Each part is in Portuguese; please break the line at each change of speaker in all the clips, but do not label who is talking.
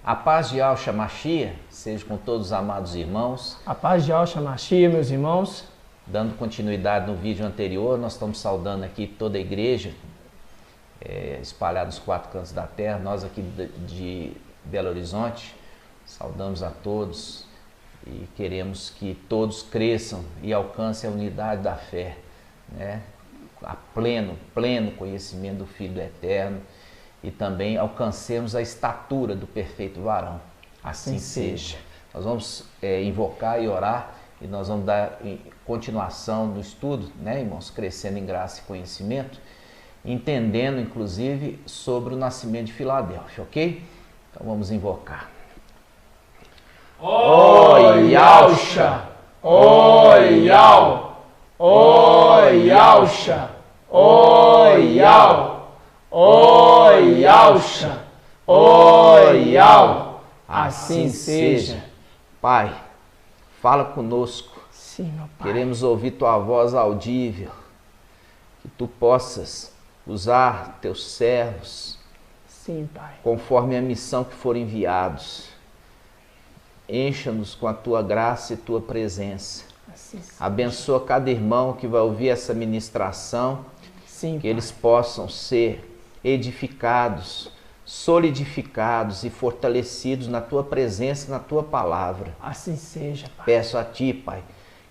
A paz de Yahshua Mashiach seja com todos os amados irmãos.
A paz de Yahshua Mashiach, meus irmãos.
Dando continuidade no vídeo anterior, nós estamos saudando aqui toda a igreja espalhada nos 4 cantos da terra. Nós aqui de Belo Horizonte saudamos a todos e queremos que todos cresçam e alcancem a unidade da fé, né? A pleno conhecimento do Filho do Eterno, e também alcancemos a estatura do perfeito varão. Assim seja. Nós vamos invocar e orar, e nós vamos dar continuação do estudo, né, irmãos? Crescendo em graça e conhecimento, entendendo inclusive sobre o nascimento de Filadélfia, ok? Então vamos invocar.
Oi, Yahshua! Oi, Yahshua! Oi, Yahshua! Oi, Yahshua! Oi, Yahshua! Oi, Yahshua! Assim seja.
Pai, fala conosco.
Sim, meu Pai.
Queremos ouvir Tua voz audível. Que Tu possas usar Teus servos.
Sim, Pai.
Conforme a missão que foram enviados. Encha-nos com a Tua graça e Tua presença.
Assim seja.
Abençoa cada irmão que vai ouvir essa ministração.
Sim,
que
Pai.
eles possam ser edificados, solidificados e fortalecidos na Tua presença, na Tua palavra.
Assim seja, Pai.
Peço a Ti, Pai,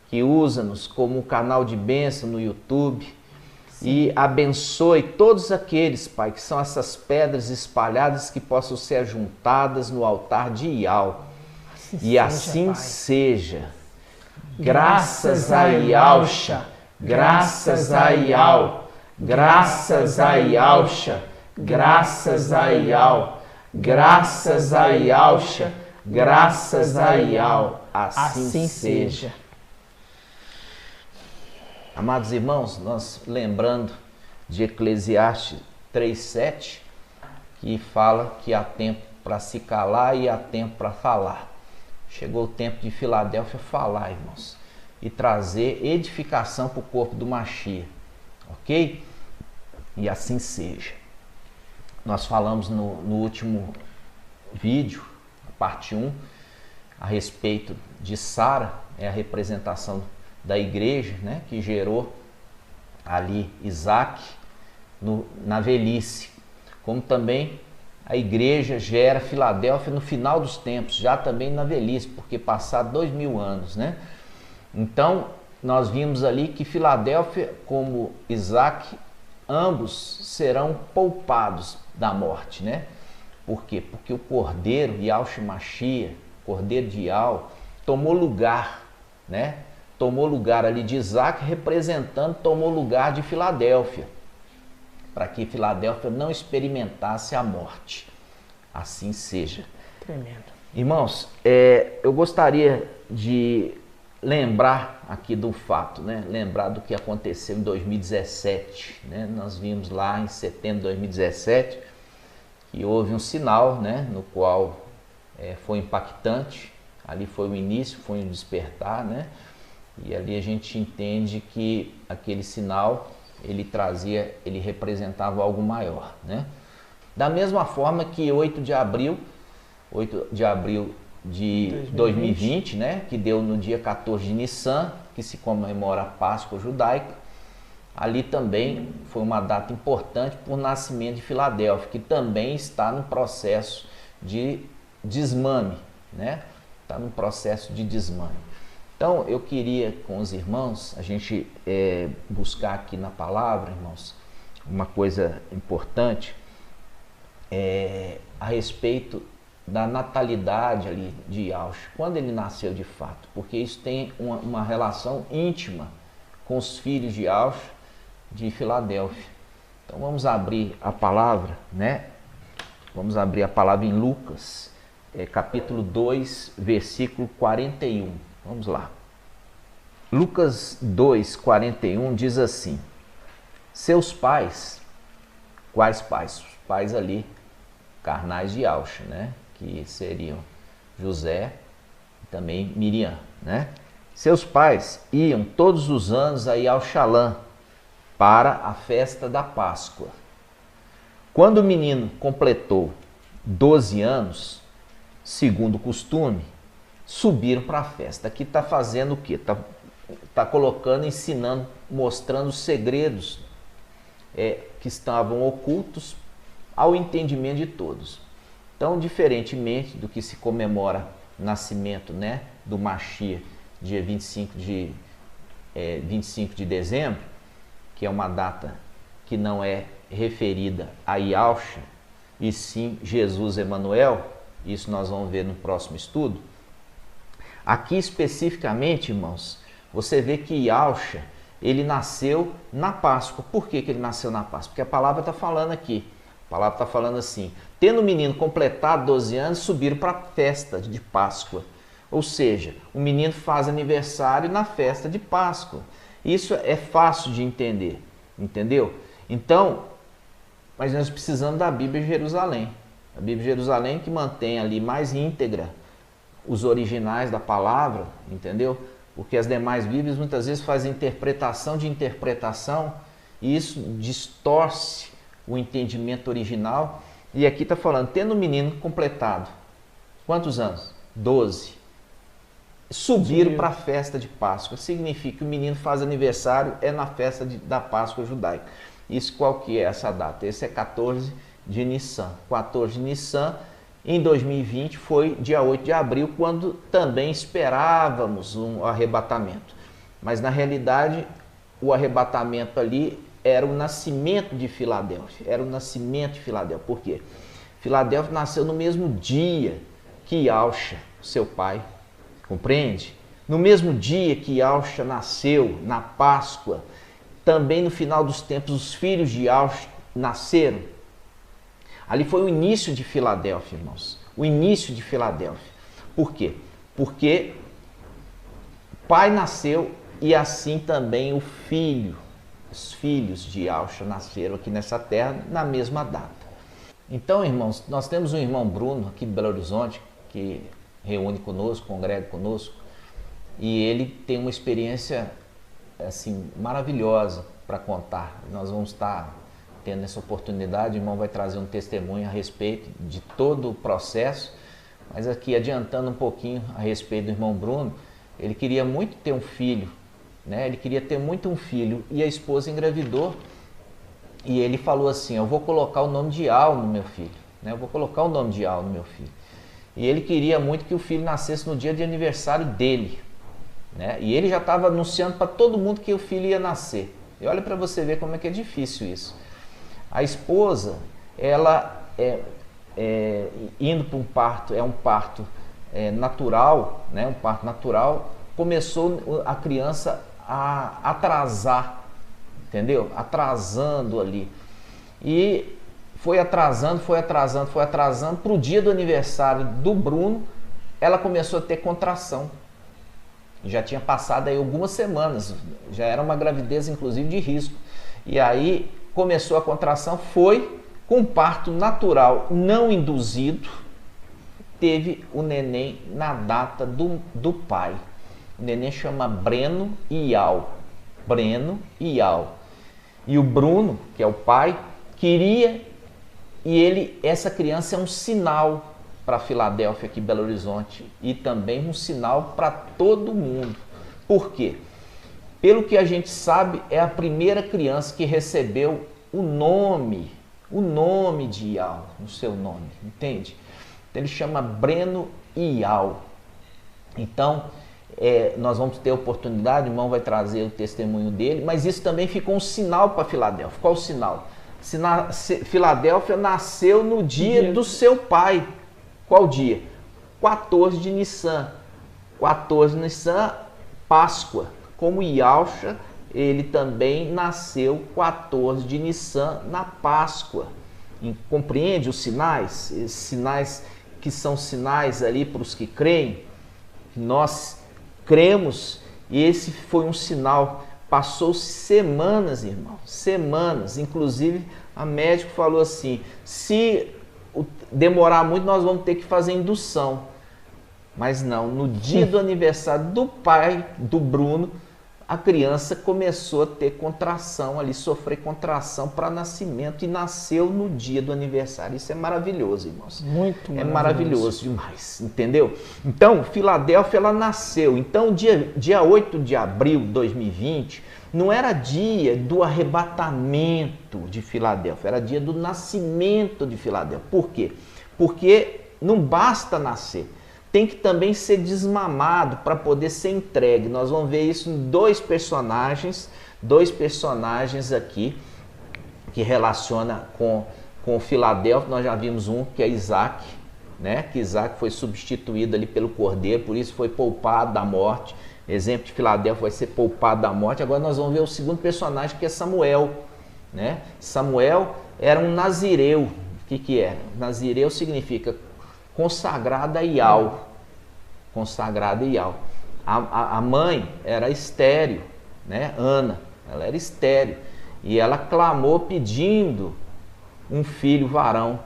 que usa-nos como um canal de bênção no YouTube. Sim. E abençoe todos aqueles, Pai, que são essas pedras espalhadas, que possam ser juntadas no altar de Yahweh. E assim seja. Graças a Yahshua, graças a Yahweh. Graças a Yahshua, graças a Yahweh, graças a Yahshua, graças a Yahweh, assim seja. Amados irmãos, nós lembrando de Eclesiastes 3:7, que fala que há tempo para se calar e há tempo para falar. Chegou o tempo de Filadélfia falar, irmãos, e trazer edificação para o corpo do Mashiach. Ok? E assim seja. Nós falamos no último vídeo, parte 1, a respeito de Sara, a representação da igreja, né, que gerou ali Isaac na velhice. Como também a igreja gera Filadélfia no final dos tempos, já também na velhice, porque passaram 2000 anos, né? Então, nós vimos ali que Filadélfia, como Isaac, ambos serão poupados da morte, né? Por quê? Porque o Cordeiro, Yahshua Mashiach, Cordeiro de Yahweh, tomou lugar, né? Tomou lugar ali de Isaac, representando, tomou lugar de Filadélfia, para que Filadélfia não experimentasse a morte. Assim seja.
Tremendo.
Irmãos, eu gostaria de lembrar aqui do fato, né? Lembrar do que aconteceu em 2017, né? Nós vimos lá em setembro de 2017 que houve um sinal, né? No qual foi impactante. Ali foi o início, foi um despertar, né? E ali a gente entende que aquele sinal ele representava algo maior, né? Da mesma forma que 8 de abril de 2020, né, que deu no dia 14 de Nissan, que se comemora a Páscoa judaica. Ali também foi uma data importante para o nascimento de Filadélfia, que também está no processo de desmame, né? Está no processo de desmame. Então, eu queria com os irmãos, a gente buscar aqui na palavra, irmãos, uma coisa importante a respeito da natalidade ali de Yahshua, quando ele nasceu de fato, porque isso tem uma relação íntima com os filhos de Yahshua de Filadélfia. Então vamos abrir a palavra, né? Vamos abrir a palavra em Lucas, capítulo 2, versículo 41. Vamos lá. Lucas 2, 41 diz assim: seus pais, quais pais? Os pais ali, carnais de Yahshua, né? Que seriam José e também Miriam, né? Seus pais iam todos os anos a Yahushalã para a festa da Páscoa. Quando o menino completou 12 anos, segundo o costume, subiram para a festa. Aqui está fazendo o quê? Tá colocando, ensinando, mostrando os segredos que estavam ocultos ao entendimento de todos. Então, diferentemente do que se comemora o nascimento, né, do Mashiach, dia 25 de dezembro, que é uma data que não é referida a Yahshua, e sim Jesus Emanuel, isso nós vamos ver no próximo estudo. Aqui especificamente, irmãos, você vê que Yahshua, ele nasceu na Páscoa. Por que ele nasceu na Páscoa? Porque a palavra está falando aqui. A palavra está falando assim: tendo o menino completado 12 anos, subiram para a festa de Páscoa. Ou seja, o menino faz aniversário na festa de Páscoa. Isso é fácil de entender, entendeu? Então, mas nós precisamos da Bíblia de Jerusalém. A Bíblia de Jerusalém que mantém ali mais íntegra os originais da palavra, entendeu? Porque as demais Bíblias muitas vezes fazem interpretação de interpretação e isso distorce o entendimento original. E aqui está falando, tendo o menino completado, quantos anos? 12. Subiram para a festa de Páscoa. Significa que o menino faz aniversário, é na festa da Páscoa judaica. Isso qual que é essa data? Esse é 14 de Nissan. 14 de Nissan, em 2020, foi dia 8 de abril, quando também esperávamos um arrebatamento. Mas na realidade, o arrebatamento ali era o nascimento de Filadélfia. Era o nascimento de Filadélfia. Por quê? Filadélfia nasceu no mesmo dia que Yahshua, seu pai. Compreende? No mesmo dia que Yahshua nasceu, na Páscoa, também no final dos tempos, os filhos de Yahshua nasceram. Ali foi o início de Filadélfia, irmãos. O início de Filadélfia. Por quê? Porque o pai nasceu e assim também o filho. Os filhos de Yahshua nasceram aqui nessa terra na mesma data. Então, irmãos, nós temos um irmão Bruno aqui de Belo Horizonte que reúne conosco, congrega conosco, e ele tem uma experiência assim maravilhosa para contar. Nós vamos estar tendo essa oportunidade, o irmão vai trazer um testemunho a respeito de todo o processo, mas aqui adiantando um pouquinho a respeito do irmão Bruno, ele queria muito ter um filho, né? Ele queria ter muito um filho e a esposa engravidou e ele falou assim: eu vou colocar o nome de Al no meu filho, né? Eu vou colocar o nome de Al no meu filho. E ele queria muito que o filho nascesse no dia de aniversário dele, né? E ele já estava anunciando para todo mundo que o filho ia nascer. E olha para você ver como é que é difícil isso. A esposa, ela indo para um parto, é um parto natural, né? Um parto natural, começou a criança a atrasar, entendeu? Atrasando ali. E foi atrasando, para o dia do aniversário do Bruno, ela começou a ter contração. Já tinha passado aí algumas semanas, já era uma gravidez inclusive de risco. E aí começou a contração, foi com parto natural não induzido, teve o neném na data do pai. O neném chama Breno Ial. Breno Ial. E o Bruno, que é o pai, queria, e essa criança é um sinal para Filadélfia aqui em Belo Horizonte e também um sinal para todo mundo. Por quê? Pelo que a gente sabe, é a primeira criança que recebeu o nome de Ial no seu nome, entende? Então ele chama Breno Ial. Então, nós vamos ter a oportunidade, o irmão vai trazer o testemunho dele, mas isso também ficou um sinal para Filadélfia. Qual o sinal? Filadélfia nasceu no dia do seu pai. Qual dia? 14 de Nissan. 14 de Nissan, Páscoa. Como Yahshua, ele também nasceu 14 de Nissan na Páscoa. Compreende os sinais? Esses sinais que são sinais ali para os que creem. Nós cremos e esse foi um sinal. Passou semanas, irmão, semanas. Inclusive, a médica falou assim, se demorar muito, nós vamos ter que fazer indução. Mas não, no dia do aniversário do pai do Bruno, a criança começou a ter contração ali, sofrer contração para nascimento e nasceu no dia do aniversário. Isso é maravilhoso, irmãos.
Muito maravilhoso.
É maravilhoso demais, entendeu? Então, Filadélfia, ela nasceu. Então, dia 8 de abril de 2020, não era dia do arrebatamento de Filadélfia, era dia do nascimento de Filadélfia. Por quê? Porque não basta nascer. Tem que também ser desmamado para poder ser entregue. Nós vamos ver isso em dois personagens aqui que relaciona com Filadélfia. Nós já vimos um que é Isaac, né? Que Isaac foi substituído ali pelo cordeiro, por isso foi poupado da morte. Exemplo de Filadélfia vai ser poupado da morte. Agora nós vamos ver o segundo personagem, que é Samuel, né? Samuel era um nazireu. O que era? Nazireu significa consagrada a Iau. Consagrada a Iau. A mãe era estéril, né? Ana, ela era estéril. E ela clamou pedindo um filho varão.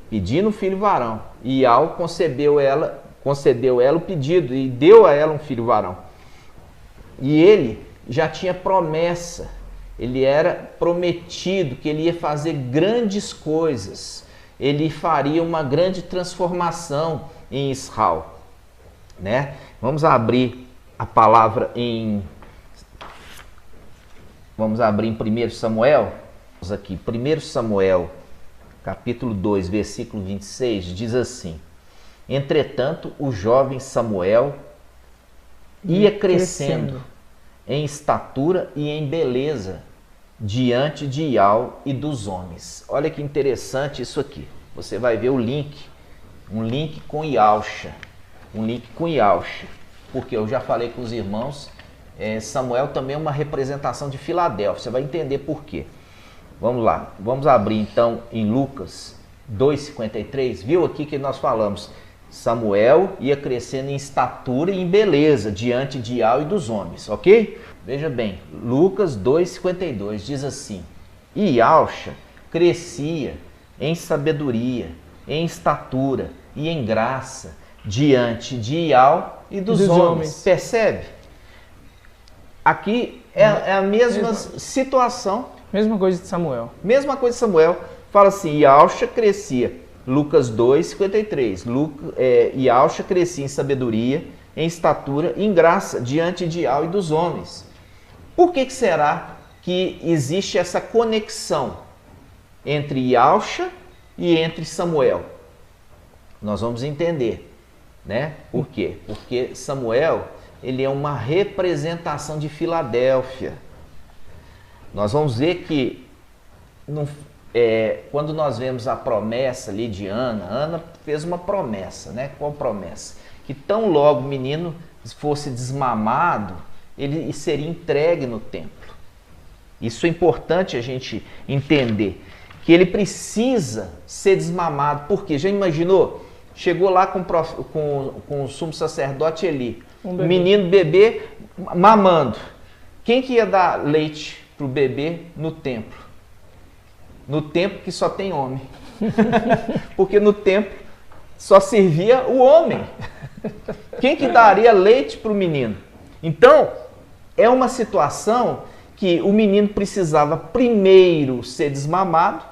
Pedindo um filho varão. E Iau concedeu ela o pedido e deu a ela um filho varão. E ele já tinha promessa. Ele era prometido que ele ia fazer grandes coisas. Ele faria uma grande transformação em Israel, né? Vamos abrir a palavra Vamos abrir em 1 Samuel. Vamos aqui, 1 Samuel, capítulo 2, versículo 26, diz assim: Entretanto, o jovem Samuel ia crescendo em estatura e em beleza diante de Iau e dos homens. Olha que interessante isso aqui. Você vai ver um link com Iausha, porque eu já falei com os irmãos, Samuel também é uma representação de Filadélfia. Você vai entender por quê. Vamos lá, vamos abrir então em Lucas 2,53. Viu aqui que nós falamos? Samuel ia crescendo em estatura e em beleza diante de Iau e dos homens, ok? Veja bem, Lucas 2,52 diz assim: E Iausha crescia em sabedoria, em estatura e em graça diante de Iau e dos homens. Percebe? Aqui é a mesma situação.
Mesma coisa de Samuel.
Mesma coisa de Samuel. Fala assim, Iausha crescia. Lucas 2,53. Iausha crescia em sabedoria, em estatura e em graça diante de Iau e dos homens. Por que será que existe essa conexão entre Iausha e entre Samuel? Nós vamos entender, né? Por quê? Porque Samuel, ele é uma representação de Filadélfia. Nós vamos ver que quando nós vemos a promessa ali de Ana fez uma promessa, né? Qual promessa? Que tão logo o menino fosse desmamado, ele seria entregue no templo. Isso é importante a gente entender, que ele precisa ser desmamado. Por quê? Já imaginou? Chegou lá com o sumo sacerdote Eli, o menino bebê mamando. Quem que ia dar leite para o bebê no templo? No templo que só tem homem. Porque no templo só servia o homem. Quem que daria leite para o menino? Então, é uma situação que o menino precisava primeiro ser desmamado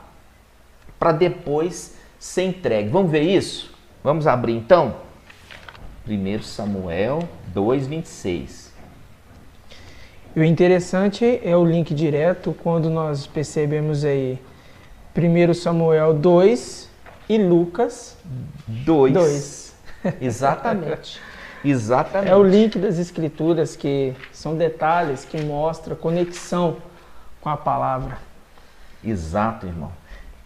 para depois ser entregue. Vamos ver isso? Vamos abrir então? 1 Samuel 2,26.
E o interessante é o link direto quando nós percebemos aí 1 Samuel 2 e Lucas 2.
Exatamente. Exatamente.
É o link das escrituras, que são detalhes que mostram conexão com a palavra.
Exato, irmão.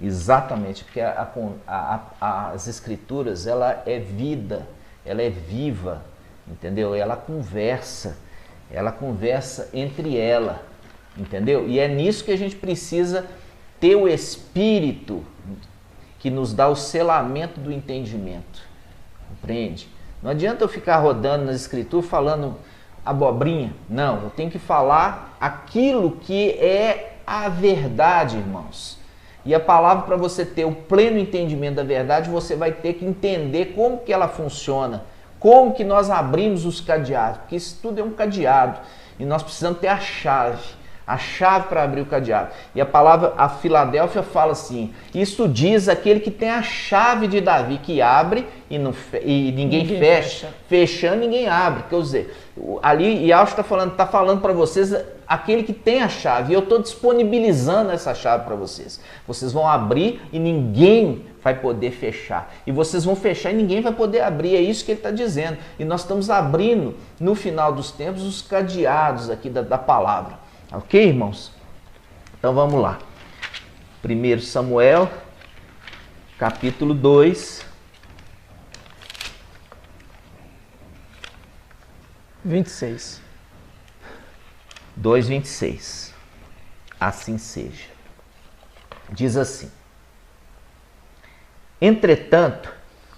Exatamente, porque as escrituras, ela é vida, ela é viva, entendeu? Ela conversa entre ela, entendeu? E é nisso que a gente precisa ter o Espírito que nos dá o selamento do entendimento, compreende? Não adianta eu ficar rodando nas escrituras falando abobrinha, não, eu tenho que falar aquilo que é a verdade, irmãos. E a palavra, para você ter o pleno entendimento da verdade, você vai ter que entender como que ela funciona, Como que nós abrimos os cadeados? Porque isso tudo é um cadeado e nós precisamos ter a chave para abrir o cadeado. E a palavra, a Filadélfia fala assim, isso diz aquele que tem a chave de Davi, que abre e ninguém fecha, fechando ninguém abre. Quer dizer, ali Yahshua está falando para vocês, aquele que tem a chave, e eu estou disponibilizando essa chave para vocês. Vocês vão abrir e ninguém vai poder fechar. E vocês vão fechar e ninguém vai poder abrir. É isso que ele está dizendo. E nós estamos abrindo, no final dos tempos, os cadeados aqui da palavra. Ok, irmãos? Então vamos lá. 1 Samuel, capítulo 2.
26.
2:26. Assim seja. Diz assim: entretanto,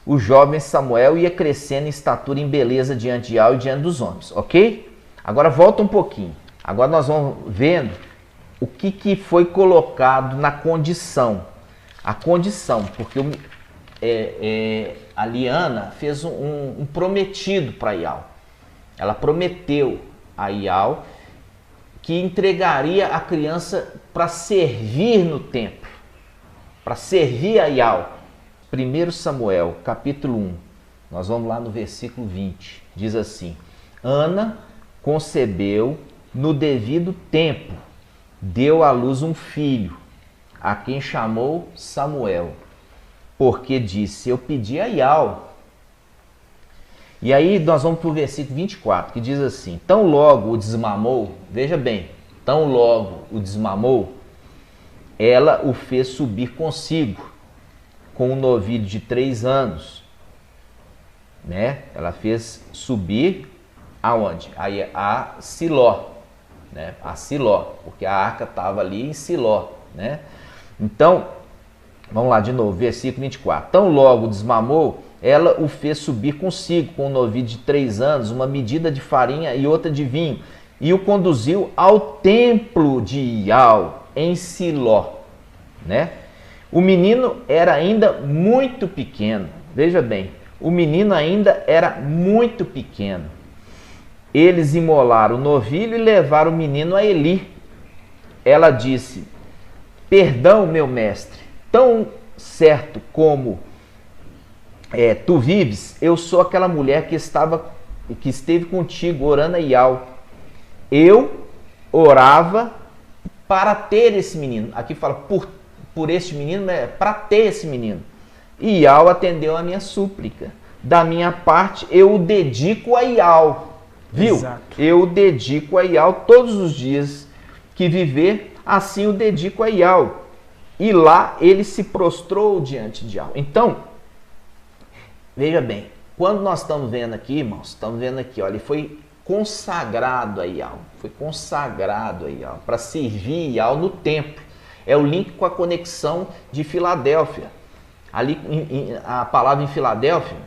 o jovem Samuel ia crescendo em estatura e em beleza diante de Yahweh e diante dos homens, ok? Agora volta um pouquinho. Agora nós vamos vendo o que foi colocado na condição. A condição, porque a Liana fez um prometido para Yahweh. Ela prometeu a Yahweh que entregaria a criança para servir no templo, para servir a Yahweh. 1 Samuel, capítulo 1, nós vamos lá no versículo 20, diz assim: Ana concebeu no devido tempo, deu à luz um filho, a quem chamou Samuel, porque disse, eu pedi a Yahweh. E aí nós vamos para o versículo 24, que diz assim: tão logo o desmamou, veja bem, tão logo o desmamou, ela o fez subir consigo, com um novilho de 3 anos, né? Ela fez subir aonde? Aí a Siló, né? A Siló, porque a arca estava ali em Siló, né? Então, vamos lá de novo, versículo 24. Tão logo desmamou, ela o fez subir consigo, com um novilho de 3 anos, uma medida de farinha e outra de vinho, e o conduziu ao templo de Yahweh, em Siló, né? O menino era ainda muito pequeno. Veja bem, o menino ainda era muito pequeno. Eles imolaram o novilho e levaram o menino a Eli. Ela disse, perdão, meu mestre, tão certo como tu vives, eu sou aquela mulher que esteve contigo orando a Yahweh. Eu orava para ter esse menino. Aqui fala por este menino, para ter esse menino. E Yahweh atendeu a minha súplica. Da minha parte, eu o dedico a Yahweh. Viu? Exato. Eu o dedico a Yahweh todos os dias que viver, assim o dedico a Yahweh. E lá ele se prostrou diante de Yahweh. Então, veja bem, quando nós estamos vendo aqui, irmãos, estamos vendo aqui, olha, ele foi consagrado a Yahweh. Foi consagrado a Yahweh para servir Yahweh no templo. É o link com a conexão de Filadélfia. Ali, a palavra em Filadélfia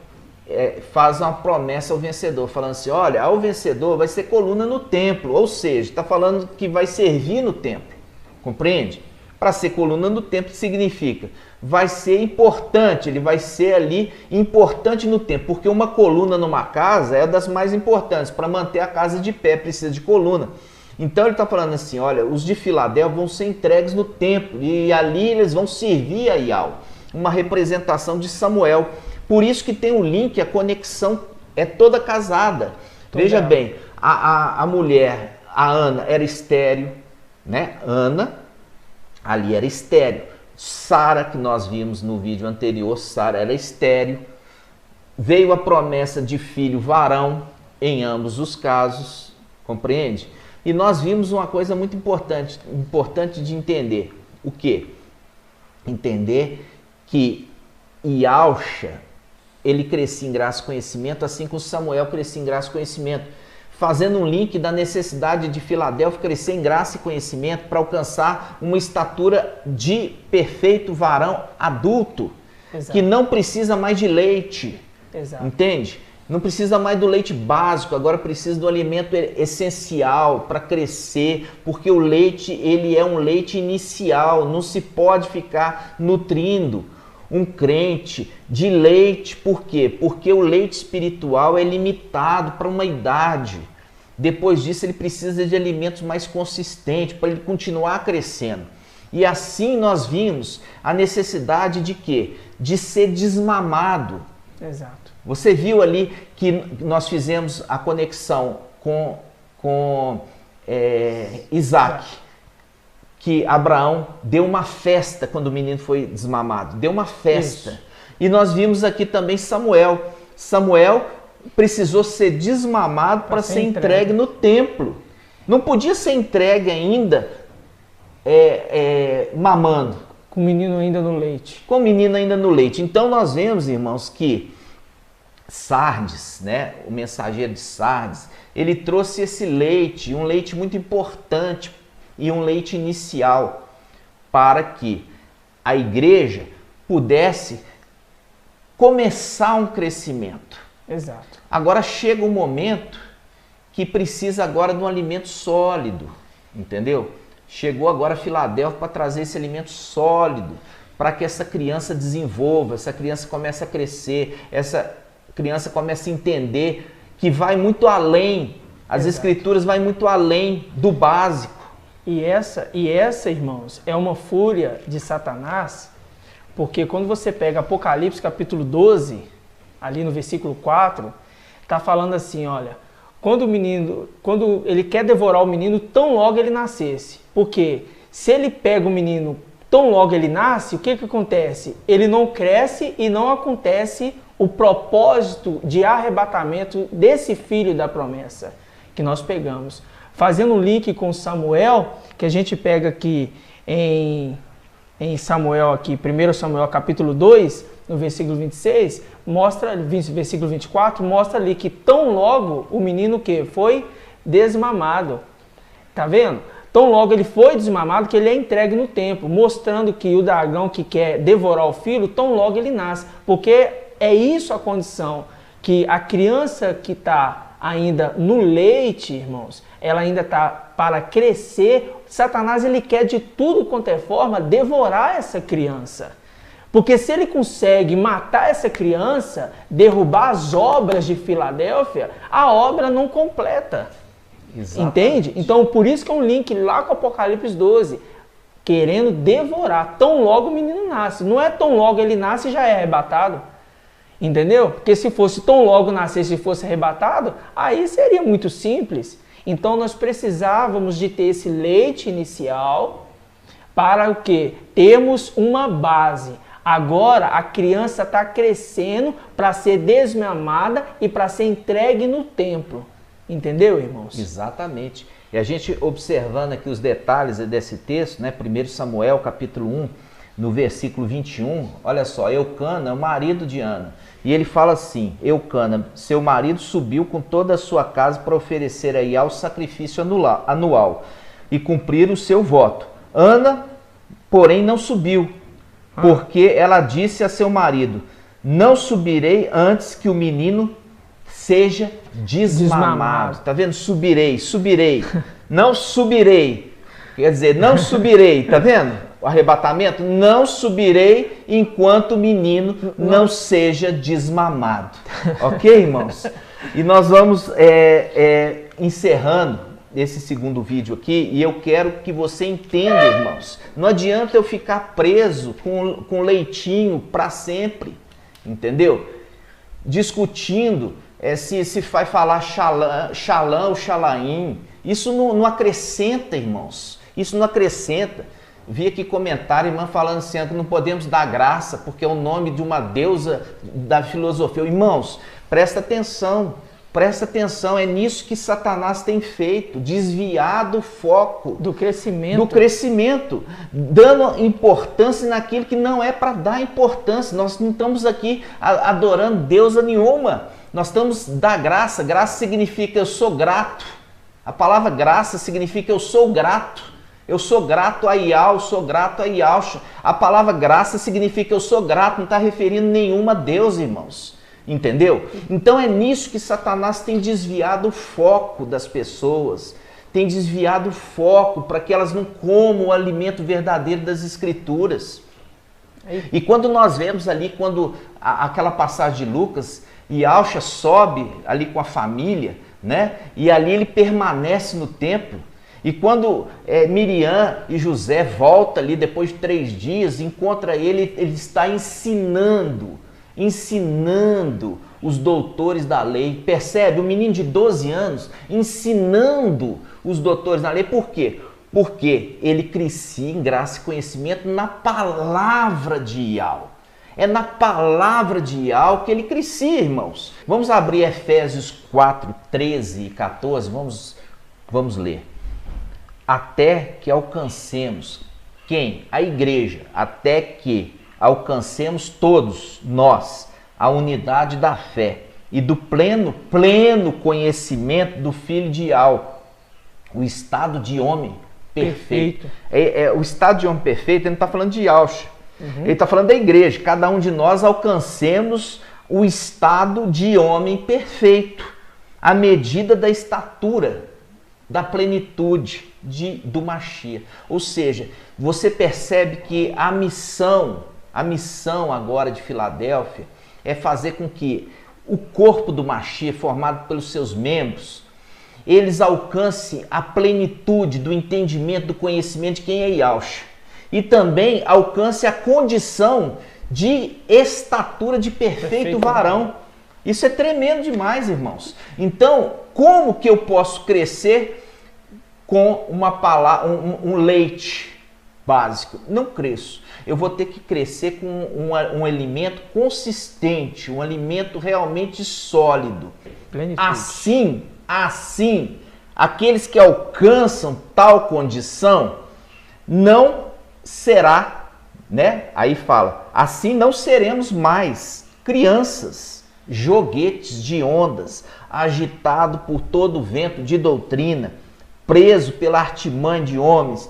faz uma promessa ao vencedor, falando assim, olha, ao vencedor vai ser coluna no templo, ou seja, está falando que vai servir no templo, compreende? Para ser coluna no templo significa, vai ser importante, ele vai ser ali importante no templo, porque uma coluna numa casa é das mais importantes, para manter a casa de pé precisa de coluna. Então ele está falando assim, olha, os de Filadélfia vão ser entregues no templo e ali eles vão servir a Yahweh, uma representação de Samuel. Por isso que tem o link, a conexão é toda casada. Veja bem, a mulher, a Ana, era estéril, né? Ana, ali era estéril. Sara, que nós vimos no vídeo anterior, Sara era estéril. Veio a promessa de filho varão em ambos os casos, compreende? E nós vimos uma coisa muito importante de entender. O quê? Entender que Yahshua, ele crescia em graça e conhecimento, assim como Samuel crescia em graça e conhecimento. Fazendo um link da necessidade de Filadélfia crescer em graça e conhecimento para alcançar uma estatura de perfeito varão adulto. Exato. Que não precisa mais de leite. Exato. Entende? Não precisa mais do leite básico, agora precisa do alimento essencial para crescer, porque o leite, ele é um leite inicial, não se pode ficar nutrindo um crente de leite. Por quê? Porque o leite espiritual é limitado para uma idade. Depois disso ele precisa de alimentos mais consistentes para ele continuar crescendo. E assim nós vimos a necessidade de quê? De ser desmamado.
Exato.
Você viu ali que nós fizemos a conexão com Isaac, que Abraão deu uma festa quando o menino foi desmamado, deu uma festa. Isso. E nós vimos aqui também Samuel. Samuel precisou ser desmamado para ser entregue no templo. Não podia ser entregue ainda mamando.
Com o menino ainda no leite.
Com o menino ainda no leite. Então nós vemos, irmãos, que Sardes, né, o mensageiro de Sardes, ele trouxe esse leite, um leite muito importante e um leite inicial para que a igreja pudesse começar um crescimento.
Exato.
Agora chega um momento que precisa agora de um alimento sólido, entendeu? Chegou agora Filadélfia para trazer esse alimento sólido, para que essa criança desenvolva, essa criança comece a crescer, essa criança comece a entender que vai muito além, as
Exato.
Escrituras vai muito além do básico.
E essa, irmãos, é uma fúria de Satanás, porque quando você pega Apocalipse capítulo 12, ali no versículo 4, está falando assim, olha, quando ele quer devorar o menino, tão logo ele nascesse. Porque se ele pega o menino, tão logo ele nasce, o que acontece? Ele não cresce e não acontece o propósito de arrebatamento desse filho da promessa que nós pegamos. Fazendo um link com Samuel, que a gente pega aqui em Samuel, aqui, 1 Samuel capítulo 2, no versículo 26, versículo 24, mostra ali que tão logo o menino que foi desmamado. Tá vendo? Tão logo ele foi desmamado que ele é entregue no templo, mostrando que o dragão que quer devorar o filho, tão logo ele nasce. Porque é isso a condição, que a criança que está ainda no leite, irmãos, ela ainda está para crescer. Satanás, ele quer de tudo quanto é forma devorar essa criança. Porque se ele consegue matar essa criança, derrubar as obras de Filadélfia, a obra não completa. Exatamente. Entende? Então, por isso que é um link lá com Apocalipse 12, querendo devorar. Tão logo o menino nasce. Não é tão logo ele nasce e já é arrebatado. Entendeu? Porque se fosse tão logo nascesse e fosse arrebatado, aí seria muito simples. Então, nós precisávamos de ter esse leite inicial para o quê? Termos uma base. Agora a criança está crescendo para ser desmamada e para ser entregue no templo. Entendeu, irmãos?
Exatamente. E a gente observando aqui os detalhes desse texto, né? 1 Samuel capítulo 1, no versículo 21, olha só, Eucana é o marido de Ana. E ele fala assim, Eucana, seu marido subiu com toda a sua casa para oferecer a Iá o sacrifício anual e cumprir o seu voto. Ana, porém, não subiu, porque ela disse a seu marido, não subirei antes que o menino seja desmamado. Tá vendo? Subirei. Não subirei. Quer dizer, não subirei. Tá vendo? O arrebatamento. Não subirei enquanto o menino não seja desmamado. Ok, irmãos? E nós vamos encerrando esse segundo vídeo aqui, e eu quero que você entenda, irmãos, não adianta eu ficar preso com leitinho para sempre, entendeu? Discutindo se vai falar xalã ou xalaim, isso não acrescenta, irmãos, isso não acrescenta. Vi aqui comentário, irmã falando assim, que não podemos dar graça, porque é o nome de uma deusa da filosofia. Irmãos, presta atenção, é nisso que Satanás tem feito, desviado o foco
do crescimento,
dando importância naquilo que não é para dar importância. Nós não estamos aqui adorando deusa nenhuma, nós estamos da graça. Graça significa eu sou grato, a palavra graça significa eu sou grato a Iá, eu sou grato a Iauxa. A palavra graça significa eu sou grato, não está referindo nenhuma a Deus, irmãos. Entendeu? Então é nisso que Satanás tem desviado o foco das pessoas, tem desviado o foco para que elas não comam o alimento verdadeiro das Escrituras. E quando nós vemos ali, quando aquela passagem de Lucas, Yahshua sobe ali com a família, né? E ali ele permanece no templo. E quando Miriam e José voltam ali depois de 3 dias, encontra ele está ensinando os doutores da lei. Percebe? Um menino de 12 anos ensinando os doutores da lei. Por quê? Porque ele crescia em graça e conhecimento na palavra de Yahweh. É na palavra de Yahweh que ele crescia, irmãos. Vamos abrir Efésios 4, 13 e 14. Vamos ler. Até que alcancemos. Quem? A igreja. Até que alcancemos todos nós a unidade da fé e do pleno conhecimento do Filho de Yahweh, o estado de homem perfeito. O estado de homem perfeito, ele não está falando de Yahshua. Ele está falando da igreja. Cada um de nós alcancemos o estado de homem perfeito, à medida da estatura, da plenitude do Mashiach. Ou seja, você percebe que a missão agora de Filadélfia é fazer com que o corpo do Mashiach, formado pelos seus membros, eles alcancem a plenitude do entendimento, do conhecimento de quem é Yahshua. E também alcance a condição de estatura de perfeito varão. Isso é tremendo demais, irmãos. Então, como que eu posso crescer com um leite básico? Não cresço. Eu vou ter que crescer com um alimento consistente, um alimento realmente sólido. Plenitude. Assim, aqueles que alcançam tal condição não será, né? Aí fala, assim não seremos mais crianças, joguetes de ondas, agitado por todo o vento de doutrina, preso pela artimanha de homens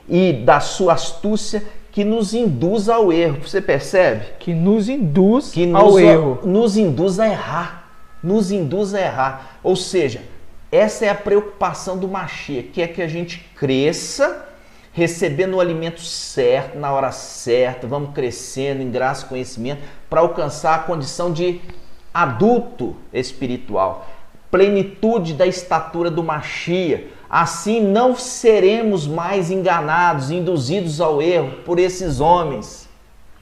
e da sua astúcia que nos induz ao erro. Você percebe?
Que nos induz ao erro.
Nos induz a errar. Nos induz a errar. Ou seja, essa é a preocupação do Mashiach, que é que a gente cresça, recebendo o alimento certo, na hora certa, vamos crescendo em graça e conhecimento, para alcançar a condição de adulto espiritual, plenitude da estatura do Mashiach. Assim não seremos mais enganados, induzidos ao erro por esses homens.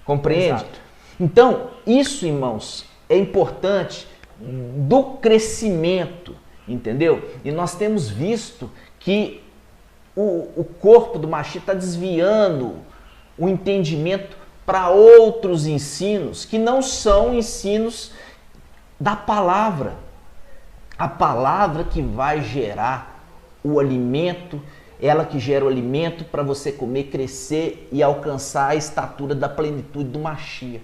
Compreende?
Exato.
Então, isso, irmãos, é importante do crescimento, entendeu? E nós temos visto que o corpo do Mashiach está desviando o entendimento para outros ensinos que não são ensinos da palavra. A palavra que vai gerar o alimento, ela que gera o alimento para você comer, crescer e alcançar a estatura da plenitude do Mashiach.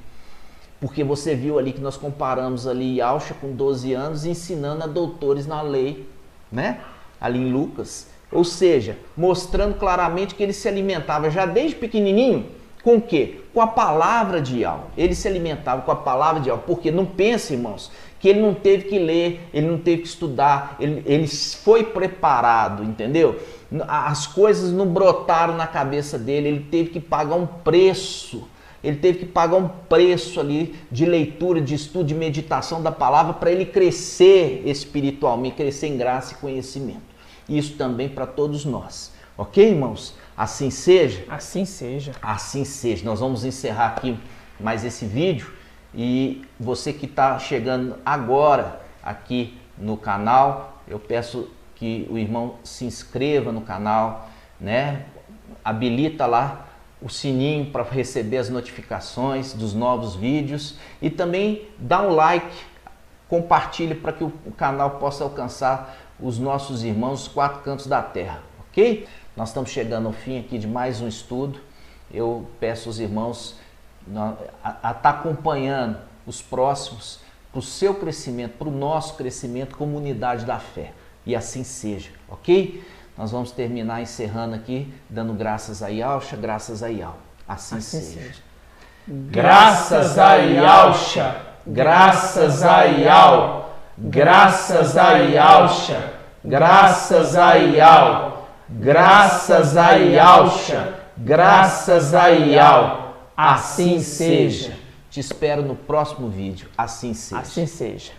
Porque você viu ali que nós comparamos ali Yahshua com 12 anos ensinando a doutores na lei, né? Ali em Lucas. Ou seja, mostrando claramente que ele se alimentava já desde pequenininho com o quê? Com a palavra de Yahweh. Ele se alimentava com a palavra de Yahweh. Porque não pense, irmãos, que ele não teve que ler, ele não teve que estudar, ele foi preparado, entendeu? As coisas não brotaram na cabeça dele, ele teve que pagar um preço. Ele teve que pagar um preço ali de leitura, de estudo, de meditação da palavra para ele crescer espiritualmente, crescer em graça e conhecimento. Isso também para todos nós. Ok, irmãos? Assim seja?
Assim seja.
Assim seja. Nós vamos encerrar aqui mais esse vídeo e você que está chegando agora aqui no canal, eu peço que o irmão se inscreva no canal, né? Habilita lá o sininho para receber as notificações dos novos vídeos e também dá um like, compartilhe para que o canal possa alcançar os nossos irmãos dos 4 cantos da terra, ok? Nós estamos chegando ao fim aqui de mais um estudo. Eu peço aos irmãos a estar acompanhando os próximos para o seu crescimento, para o nosso crescimento como unidade da fé. E assim seja, ok? Nós vamos terminar encerrando aqui, dando graças a Yahshua, graças a Yahweh. Assim seja.
Graças a Yahshua, graças a Yahweh, graças a Yahshua, graças a Yahweh, graças a Yahshua, graças a Yahweh. Assim seja.
Te espero no próximo vídeo. Assim seja.
Assim seja.